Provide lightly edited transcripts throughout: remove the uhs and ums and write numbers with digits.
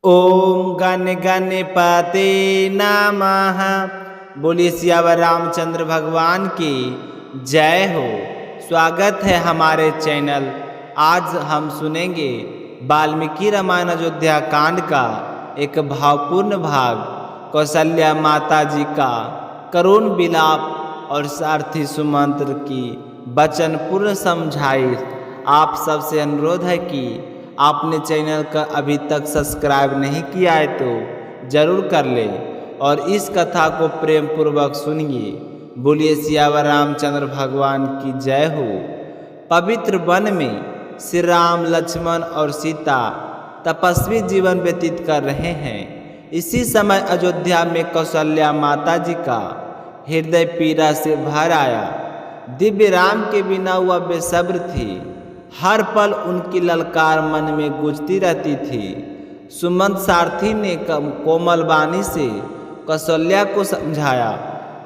ओम गण गणपते नमः। बोलिए सियावर रामचंद्र भगवान की जय हो। स्वागत है हमारे चैनल। आज हम सुनेंगे वाल्मीकि रामायण अयोध्या कांड का एक भावपूर्ण भाग, कौशल्या माता जी का करुण विलाप और सारथी सुमंत्र की वचनपूर्ण समझाइश। आप सबसे अनुरोध है कि आपने चैनल का अभी तक सब्सक्राइब नहीं किया है तो जरूर कर ले और इस कथा को प्रेम पूर्वक सुनिए। बोलिए सियावर रामचंद्र भगवान की जय हो। पवित्र वन में श्री राम, लक्ष्मण और सीता तपस्वी जीवन व्यतीत कर रहे हैं। इसी समय अयोध्या में कौशल्या माता जी का हृदय पीड़ा से भर आया। दिव्य राम के बिना वह बेसब्र थी। हर पल उनकी ललकार मन में गूंजती रहती थी। सुमंत सारथी ने कोमल वाणी से कौशल्या को समझाया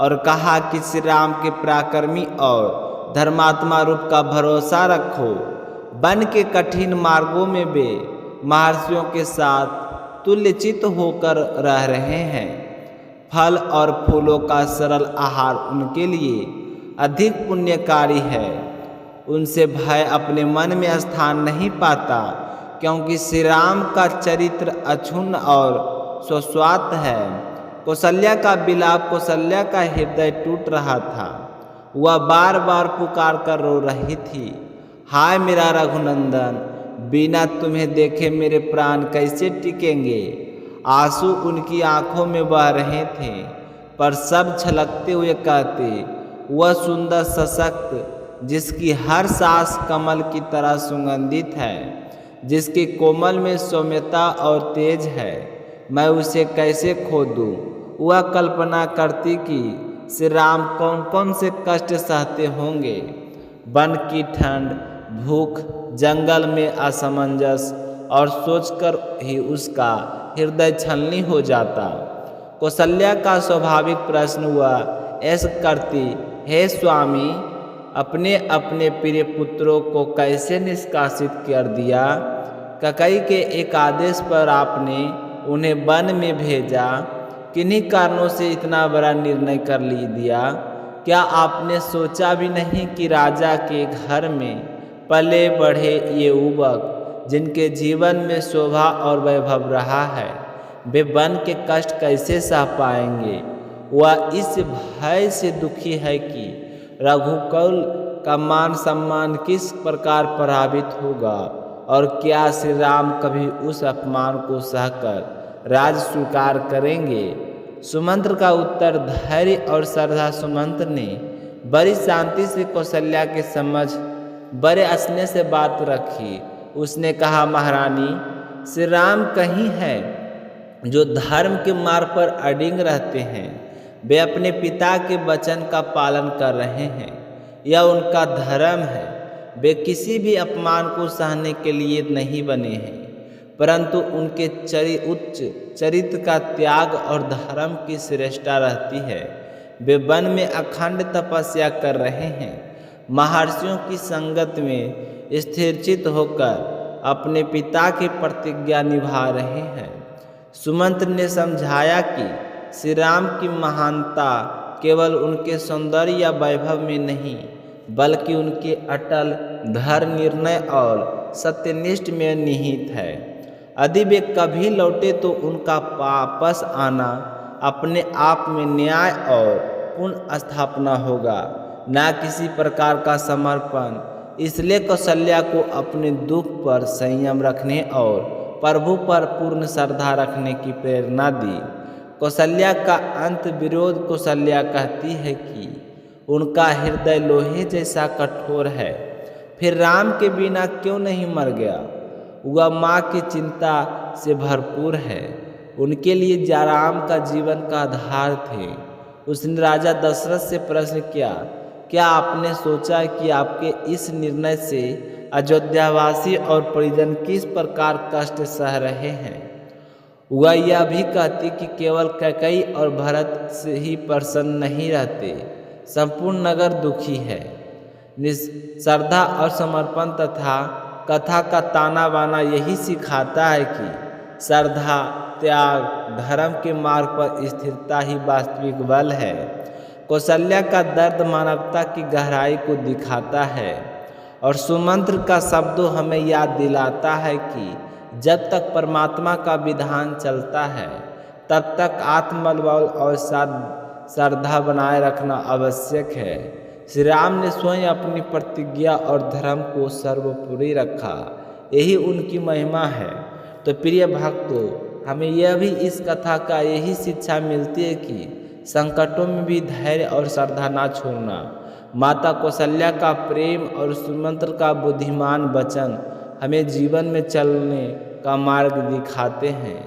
और कहा कि श्री राम के पराक्रमी और धर्मात्मा रूप का भरोसा रखो। वन के कठिन मार्गों में वे महर्षियों के साथ तुल्यचित होकर रह रहे हैं। फल और फूलों का सरल आहार उनके लिए अधिक पुण्यकारी है। उनसे भय अपने मन में स्थान नहीं पाता, क्योंकि श्री राम का चरित्र अक्षुण्ण और शाश्वत है। कौशल्या का विलाप, कौशल्या का हृदय टूट रहा था। वह बार बार पुकार कर रो रही थी, हाय मेरा रघुनंदन, बिना तुम्हें देखे मेरे प्राण कैसे टिकेंगे। आंसू उनकी आंखों में बह रहे थे, पर सब छलकते हुए कहते, वह सुंदर सशक्त जिसकी हर सांस कमल की तरह सुगंधित है, जिसके कोमल में सौम्यता और तेज है, मैं उसे कैसे खो दूँ। वह कल्पना करती कि श्री राम कौन कौन से कष्ट सहते होंगे। वन की ठंड, भूख, जंगल में असमंजस और सोचकर ही उसका हृदय छलनी हो जाता। कौशल्या का स्वाभाविक प्रश्न हुआ ऐसा करती, हे स्वामी, अपने अपने प्रिय पुत्रों को कैसे निष्कासित कर दिया। ककई के एक आदेश पर आपने उन्हें वन में भेजा। किन्हीं कारणों से इतना बड़ा निर्णय कर दिया। क्या आपने सोचा भी नहीं कि राजा के घर में पले बढ़े ये युवक, जिनके जीवन में शोभा और वैभव रहा है, वे वन के कष्ट कैसे सह पाएंगे। वह इस भय से दुखी है कि रघुकुल का मान सम्मान किस प्रकार प्रभावित होगा, और क्या श्री राम कभी उस अपमान को सहकर राज स्वीकार करेंगे। सुमंत्र का उत्तर धैर्य और श्रद्धा। सुमंत्र ने बड़ी शांति से कौशल्या के समझ बड़े स्नेह से बात रखी। उसने कहा, महारानी, श्री राम कहीं है जो धर्म के मार्ग पर अडिग रहते हैं। वे अपने पिता के वचन का पालन कर रहे हैं, यह उनका धर्म है। वे किसी भी अपमान को सहने के लिए नहीं बने हैं, परंतु उनके उच्च चरित्र का त्याग और धर्म की श्रेष्ठता रहती है। वे वन में अखंड तपस्या कर रहे हैं, महर्षियों की संगत में स्थिरचित होकर अपने पिता की प्रतिज्ञा निभा रहे हैं। सुमंत्र ने समझाया कि श्री राम की महानता केवल उनके सौंदर्य या वैभव में नहीं, बल्कि उनके अटल धर्म, निर्णय और सत्यनिष्ठ में निहित है। यदि वे कभी लौटे तो उनका वापस आना अपने आप में न्याय और पुनः स्थापना होगा, न किसी प्रकार का समर्पण। इसलिए कौशल्या को अपने दुख पर संयम रखने और प्रभु पर पूर्ण श्रद्धा रखने की प्रेरणा दी। कौशल्या का अंत विरोध। कौशल्या कहती है कि उनका हृदय लोहे जैसा कठोर है, फिर राम के बिना क्यों नहीं मर गया। वह माँ की चिंता से भरपूर है। उनके लिए राम का जीवन का आधार थे। उसने राजा दशरथ से प्रश्न किया, क्या आपने सोचा कि आपके इस निर्णय से अयोध्यावासी और परिजन किस प्रकार कष्ट सह रहे हैं। वह यह भी कहती कि केवल कैकेयी और भरत से ही प्रसन्न नहीं रहते, संपूर्ण नगर दुखी है। श्रद्धा और समर्पण तथा कथा का ताना बाना यही सिखाता है कि श्रद्धा, त्याग, धर्म के मार्ग पर स्थिरता ही वास्तविक बल है। कौशल्या का दर्द मानवता की गहराई को दिखाता है और सुमंत्र का शब्दों हमें याद दिलाता है कि जब तक परमात्मा का विधान चलता है तब तक आत्मबल और श्रद्धा बनाए रखना आवश्यक है। श्री राम ने स्वयं अपनी प्रतिज्ञा और धर्म को सर्वोपरि रखा, यही उनकी महिमा है। तो प्रिय भक्तों, हमें यह भी इस कथा का यही शिक्षा मिलती है कि संकटों में भी धैर्य और श्रद्धा ना छोड़ना। माता कौशल्या का प्रेम और सुमंत्र का बुद्धिमान वचन हमें जीवन में चलने का मार्ग दिखाते हैं।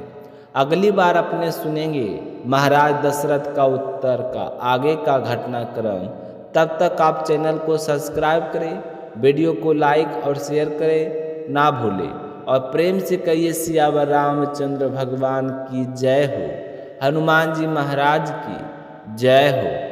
अगली बार अपने सुनेंगे महाराज दशरथ का उत्तर का आगे का घटनाक्रम। तब तक आप चैनल को सब्सक्राइब करें, वीडियो को लाइक और शेयर करें ना भूलें और प्रेम से कहिए सियावर रामचंद्र भगवान की जय हो, हनुमान जी महाराज की जय हो।